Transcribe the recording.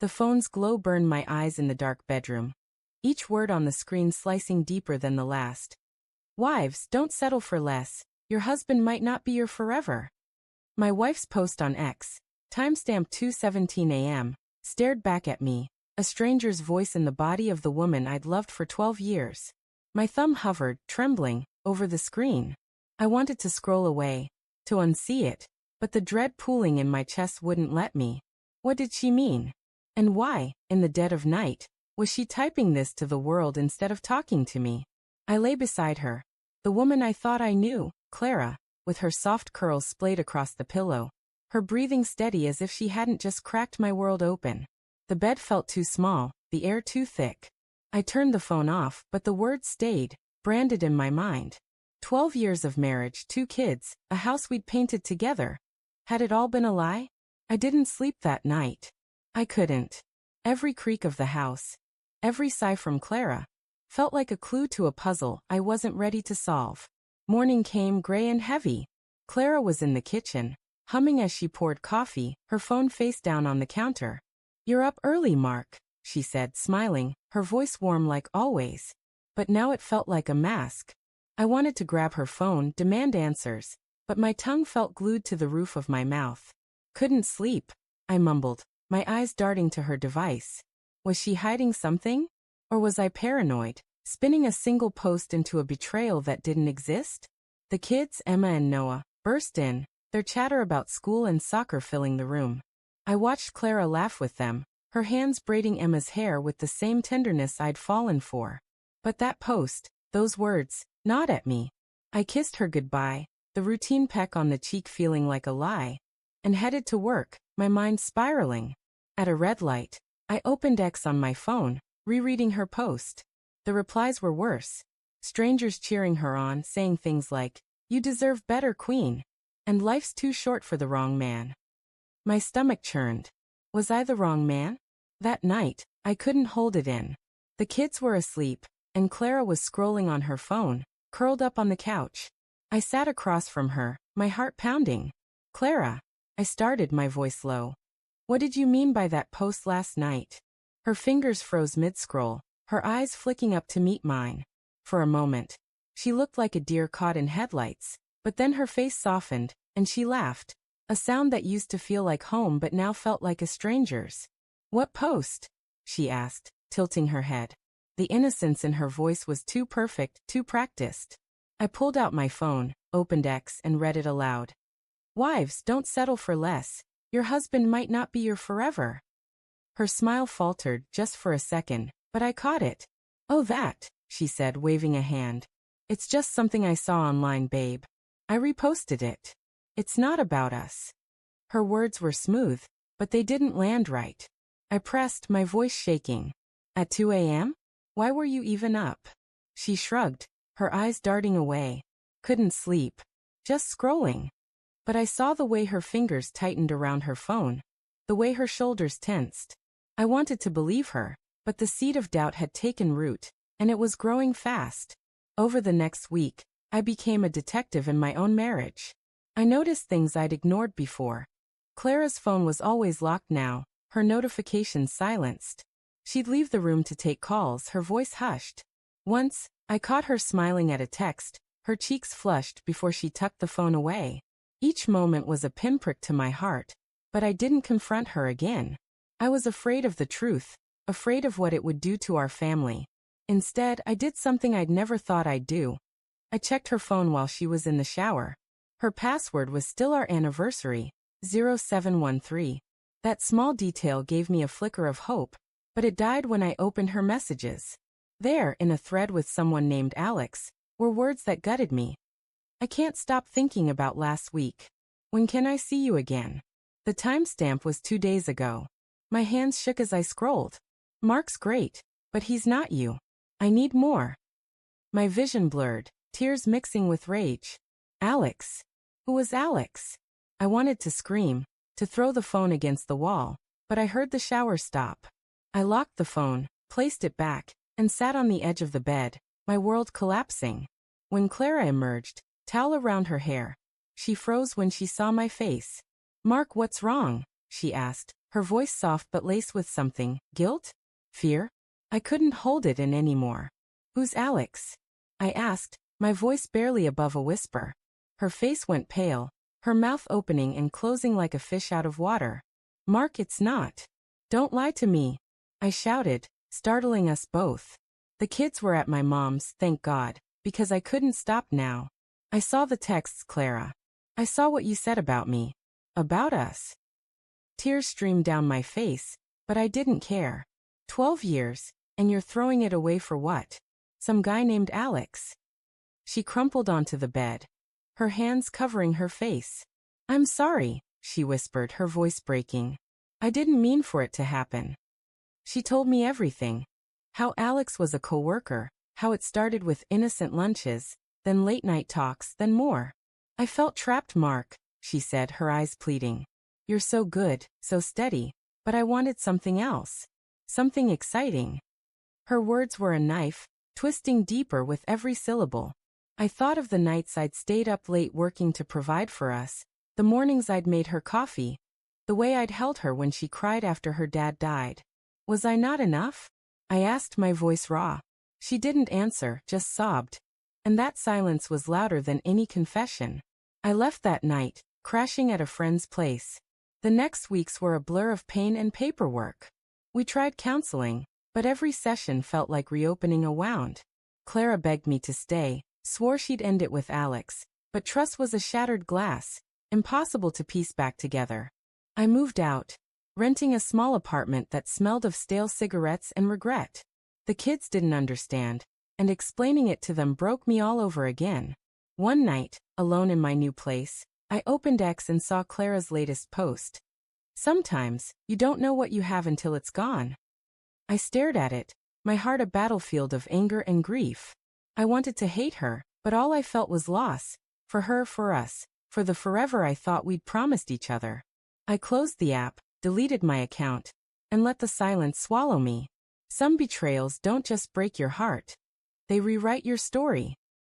The phone's glow burned my eyes in the dark bedroom, each word on the screen slicing deeper than the last. Wives, don't settle for less. Your husband might not be your forever. My wife's post on X, timestamp 2:17 a.m., stared back at me, a stranger's voice in the body of the woman I'd loved for 12 years. My thumb hovered, trembling, over the screen. I wanted to scroll away, to unsee it, but the dread pooling in my chest wouldn't let me. What did she mean? And why, in the dead of night, was she typing this to the world instead of talking to me? I lay beside her, the woman I thought I knew, Clara, with her soft curls splayed across the pillow, her breathing steady as if she hadn't just cracked my world open. The bed felt too small, the air too thick. I turned the phone off, but the words stayed, branded in my mind. 12 years of marriage, 2 kids, a house we'd painted together. Had it all been a lie? I didn't sleep that night. I couldn't. Every creak of the house, every sigh from Clara, felt like a clue to a puzzle I wasn't ready to solve. Morning came gray and heavy. Clara was in the kitchen, humming as she poured coffee, her phone face down on the counter. "You're up early, Mark," she said, smiling, her voice warm like always. But now it felt like a mask. I wanted to grab her phone, demand answers, but my tongue felt glued to the roof of my mouth. "Couldn't sleep," I mumbled, my eyes darting to her device. Was she hiding something? Or was I paranoid, spinning a single post into a betrayal that didn't exist? The kids, Emma and Noah, burst in, their chatter about school and soccer filling the room. I watched Clara laugh with them, her hands braiding Emma's hair with the same tenderness I'd fallen for. But that post, those words, gnawed at me. I kissed her goodbye, the routine peck on the cheek feeling like a lie, and headed to work, my mind spiraling. At a red light, I opened X on my phone, rereading her post. The replies were worse. Strangers cheering her on, saying things like, "You deserve better, Queen," and "Life's too short for the wrong man." My stomach churned. Was I the wrong man? That night, I couldn't hold it in. The kids were asleep, and Clara was scrolling on her phone, curled up on the couch. I sat across from her, my heart pounding. "Clara," I started, my voice low. "What did you mean by that post last night?" Her fingers froze mid-scroll, her eyes flicking up to meet mine. For a moment, she looked like a deer caught in headlights, but then her face softened, and she laughed, a sound that used to feel like home but now felt like a stranger's. "What post?" she asked, tilting her head. The innocence in her voice was too perfect, too practiced. I pulled out my phone, opened X, and read it aloud. "Wives, don't settle for less. Your husband might not be your forever." Her smile faltered just for a second, but I caught it. "Oh, that," she said, waving a hand. "It's just something I saw online, babe. I reposted it. It's not about us." Her words were smooth, but they didn't land right. I pressed, my voice shaking. "At 2 a.m.? Why were you even up?" She shrugged, her eyes darting away. "Couldn't sleep. Just scrolling." But I saw the way her fingers tightened around her phone, the way her shoulders tensed. I wanted to believe her, but the seed of doubt had taken root, and it was growing fast. Over the next week, I became a detective in my own marriage. I noticed things I'd ignored before. Clara's phone was always locked now, her notifications silenced. She'd leave the room to take calls, her voice hushed. Once, I caught her smiling at a text, her cheeks flushed before she tucked the phone away. Each moment was a pinprick to my heart, but I didn't confront her again. I was afraid of the truth, afraid of what it would do to our family. Instead, I did something I'd never thought I'd do. I checked her phone while she was in the shower. Her password was still our anniversary, 0713. That small detail gave me a flicker of hope, but it died when I opened her messages. There, in a thread with someone named Alex, were words that gutted me. "I can't stop thinking about last week. When can I see you again?" The timestamp was 2 days ago. My hands shook as I scrolled. "Mark's great, but he's not you. I need more." My vision blurred, tears mixing with rage. Alex. Who was Alex? I wanted to scream, to throw the phone against the wall, but I heard the shower stop. I locked the phone, placed it back, and sat on the edge of the bed, my world collapsing. When Clara emerged, towel around her hair, she froze when she saw my face. "Mark, what's wrong?" she asked, her voice soft but laced with something. Guilt? Fear? I couldn't hold it in anymore. Who's Alex? I asked, my voice barely above a whisper. Her face went pale, her mouth opening and closing like a fish out of water. Mark, it's not. Don't lie to me, I shouted, startling us both. The kids were at my mom's, thank God, because I couldn't stop now. I saw the texts, Clara. I saw what you said about me. About us. Tears streamed down my face, but I didn't care. 12 years, and you're throwing it away for what? Some guy named Alex. She crumpled onto the bed, her hands covering her face. I'm sorry, she whispered, her voice breaking. I didn't mean for it to happen. She told me everything. How Alex was a co-worker, how it started with innocent lunches, then late-night talks, then more. I felt trapped, Mark, she said, her eyes pleading. You're so good, so steady, but I wanted something else. Something exciting. Her words were a knife, twisting deeper with every syllable. I thought of the nights I'd stayed up late working to provide for us, the mornings I'd made her coffee, the way I'd held her when she cried after her dad died. Was I not enough? I asked, my voice raw. She didn't answer, just sobbed. And that silence was louder than any confession. I left that night, crashing at a friend's place. The next weeks were a blur of pain and paperwork. We tried counseling, but every session felt like reopening a wound. Clara begged me to stay, swore she'd end it with Alex, but trust was a shattered glass, impossible to piece back together. I moved out, renting a small apartment that smelled of stale cigarettes and regret. The kids didn't understand, and explaining it to them broke me all over again. One night, alone in my new place, I opened X and saw Clara's latest post. Sometimes, you don't know what you have until it's gone. I stared at it, my heart a battlefield of anger and grief. I wanted to hate her, but all I felt was loss. For her, for us, for the forever I thought we'd promised each other. I closed the app, deleted my account, and let the silence swallow me. Some betrayals don't just break your heart. They rewrite your story.